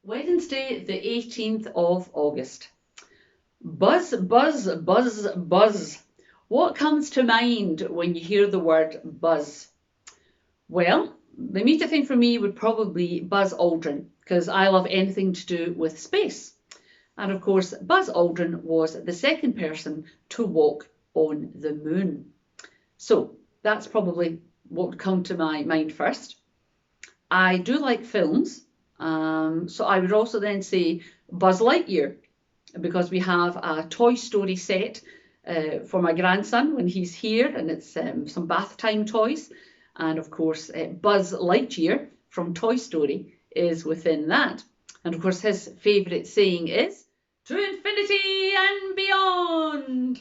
Wednesday, the 18th of August. Buzz, buzz, buzz, buzz. What comes to mind when you hear the word buzz? Well, the immediate thing for me would probably be Buzz Aldrin, because I love anything to do with space. And of course, Buzz Aldrin was the second person to walk on the moon. So that's probably what would come to my mind first. I do like films, so I would also then say Buzz Lightyear, because we have a Toy Story set for my grandson when he's here, and it's some bath time toys. And of course, Buzz Lightyear from Toy Story is within that. And of course, his favourite saying is, "To infinity and beyond."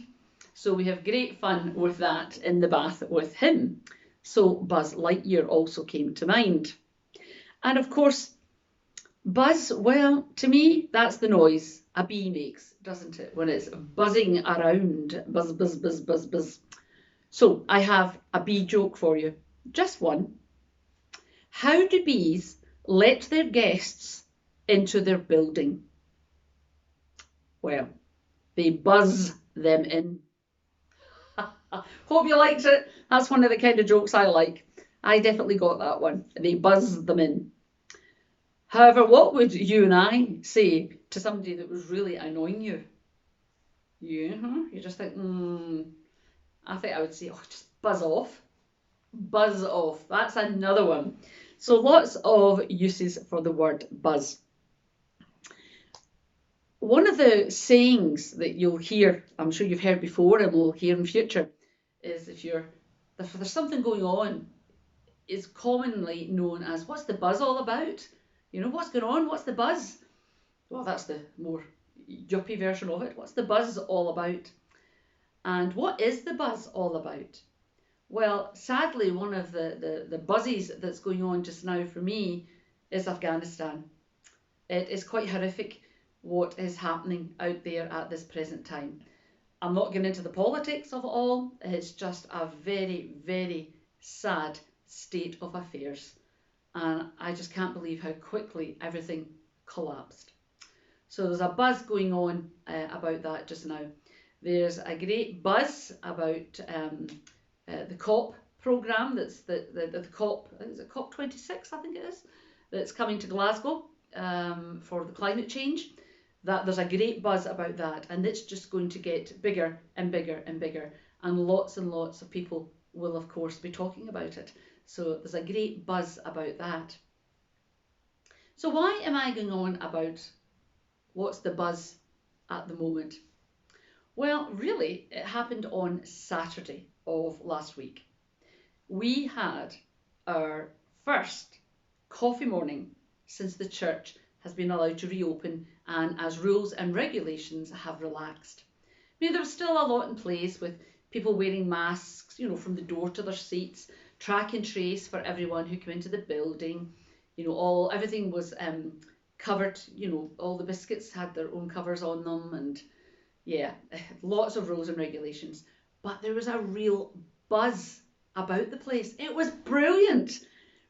So we have great fun with that in the bath with him. So Buzz Lightyear also came to mind. And of course, buzz, well, to me, that's the noise a bee makes, doesn't it? When it's buzzing around. Buzz, buzz, buzz, buzz, buzz. So I have a bee joke for you. Just one. How do bees let their guests into their building? Well, they buzz them in. Hope you liked it. That's one of the kind of jokes I like. I definitely got that one. They buzz them in. However, what would you and I say to somebody that was really annoying you? You just think, I think I would say, oh, just buzz off. Buzz off. That's another one. So lots of uses for the word buzz. One of the sayings that you'll hear, I'm sure you've heard before and will hear in future, is if there's something going on, is commonly known as, what's the buzz all about? You know, what's going on? What's the buzz? Well, that's the more yuppie version of it. What's the buzz all about? And what is the buzz all about? Well, sadly, one of the buzzies that's going on just now for me is Afghanistan. It is quite horrific what is happening out there at this present time. I'm not getting into the politics of it all. It's just a very, very sad state of affairs. And I just can't believe how quickly everything collapsed. So there's a buzz going on about that just now. There's a great buzz about the COP programme, that's the COP, is it COP26, I think it is, that's coming to Glasgow for the climate change. That there's a great buzz about that, and it's just going to get bigger and bigger and bigger, and lots of people will of course be talking about it. So there's a great buzz about that. So why am I going on about what's the buzz at the moment? Well, really, it happened on Saturday of last week. We had our first coffee morning since the church has been allowed to reopen and as rules and regulations have relaxed. I mean, there was still a lot in place with people wearing masks, from the door to their seats, track and trace for everyone who came into the building. Everything was covered, all the biscuits had their own covers on them, and yeah, lots of rules and regulations. But there was a real buzz about the place. It was brilliant.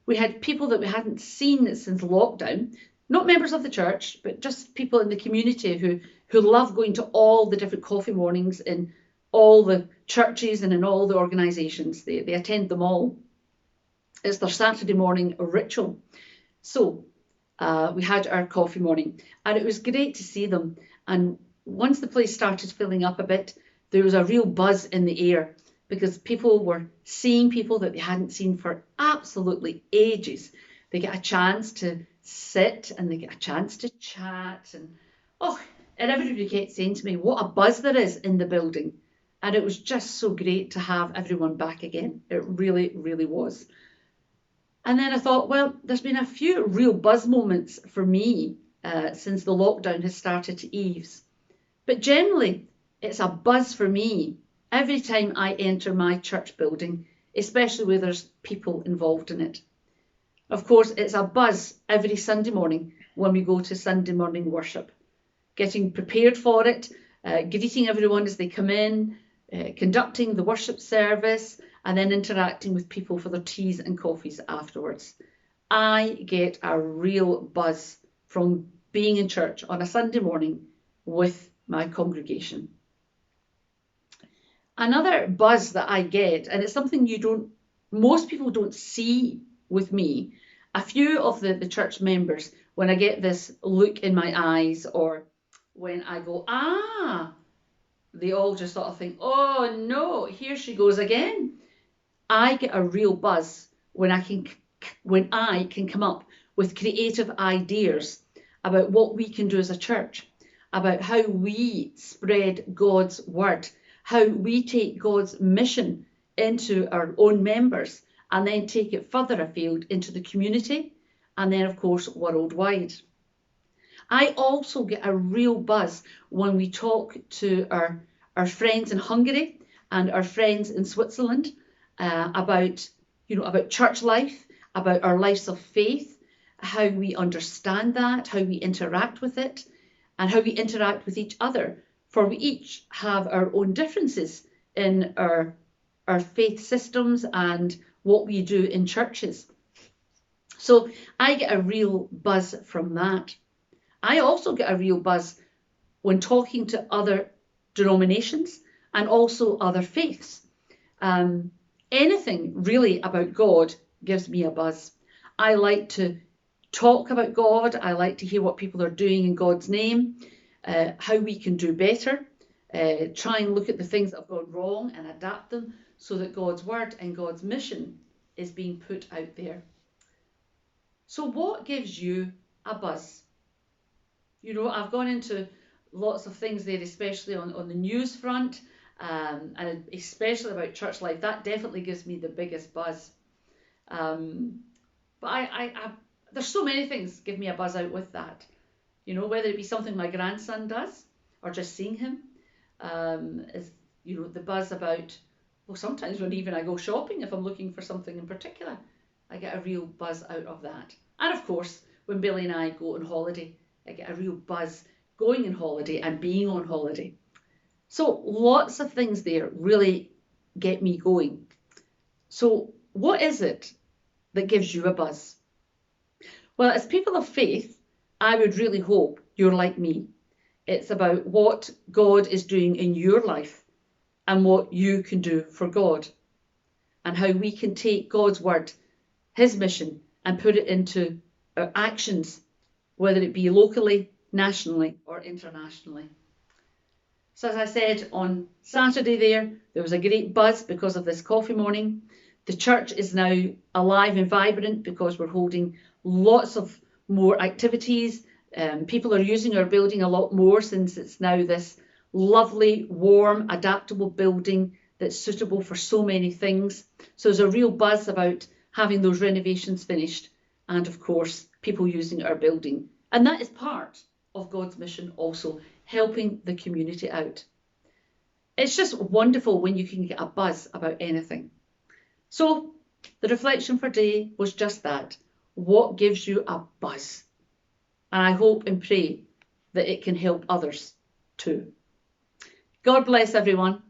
We had people that we hadn't seen since lockdown, not members of the church, but just people in the community who love going to all the different coffee mornings in all the churches and in all the organisations. They attend them all. It's their Saturday morning ritual. So we had our coffee morning, and it was great to see them. And once the place started filling up a bit, there was a real buzz in the air, because people were seeing people that they hadn't seen for absolutely ages. They get a chance to sit and they get a chance to chat, and everybody kept saying to me what a buzz there is in the building. And it was just so great to have everyone back again. It really, really was. And then I thought, well, there's been a few real buzz moments for me since the lockdown has started to ease. But generally, it's a buzz for me every time I enter my church building, especially where there's people involved in it. Of course, it's a buzz every Sunday morning when we go to Sunday morning worship, getting prepared for it, greeting everyone as they come in, conducting the worship service, and then interacting with people for their teas and coffees afterwards. I get a real buzz from being in church on a Sunday morning with my congregation. Another buzz that I get, and it's something most people don't see with me, a few of the church members, when I get this look in my eyes, or when I go, they all just sort of think, oh no, here she goes again. I get a real buzz when I can come up with creative ideas about what we can do as a church, about how we spread God's word, how we take God's mission into our own members and then take it further afield into the community and then, of course, worldwide. I also get a real buzz when we talk to our friends in Hungary and our friends in Switzerland about church life, about our lives of faith, how we understand that, how we interact with it, and how we interact with each other. For we each have our own differences in our faith systems and what we do in churches. So I get a real buzz from that. I also get a real buzz when talking to other denominations and also other faiths. Anything really about God gives me a buzz. I like to talk about God. I like to hear what people are doing in God's name, how we can do better, try and look at the things that have gone wrong and adapt them so that God's word and God's mission is being put out there. So what gives you a buzz? I've gone into lots of things there, especially on the news front, and especially about church life. That definitely gives me the biggest buzz. But I there's so many things give me a buzz out with that. Whether it be something my grandson does or just seeing him, is the buzz about. Well, sometimes when even I go shopping, if I'm looking for something in particular, I get a real buzz out of that. And of course, when Billy and I go on holiday, I get a real buzz going on holiday and being on holiday. So lots of things there really get me going. So what is it that gives you a buzz? Well, as people of faith, I would really hope you're like me. It's about what God is doing in your life and what you can do for God, and how we can take God's word, his mission, and put it into our actions, whether it be locally, nationally, or internationally. So as I said, on Saturday there was a great buzz because of this coffee morning. The church is now alive and vibrant because we're holding lots of more activities. People are using our building a lot more since it's now this lovely, warm, adaptable building that's suitable for so many things. So there's a real buzz about having those renovations finished and, of course, people using our building. And that is part of God's mission also, helping the community out. It's just wonderful when you can get a buzz about anything. So the reflection for today was just that. What gives you a buzz? And I hope and pray that it can help others too. God bless everyone.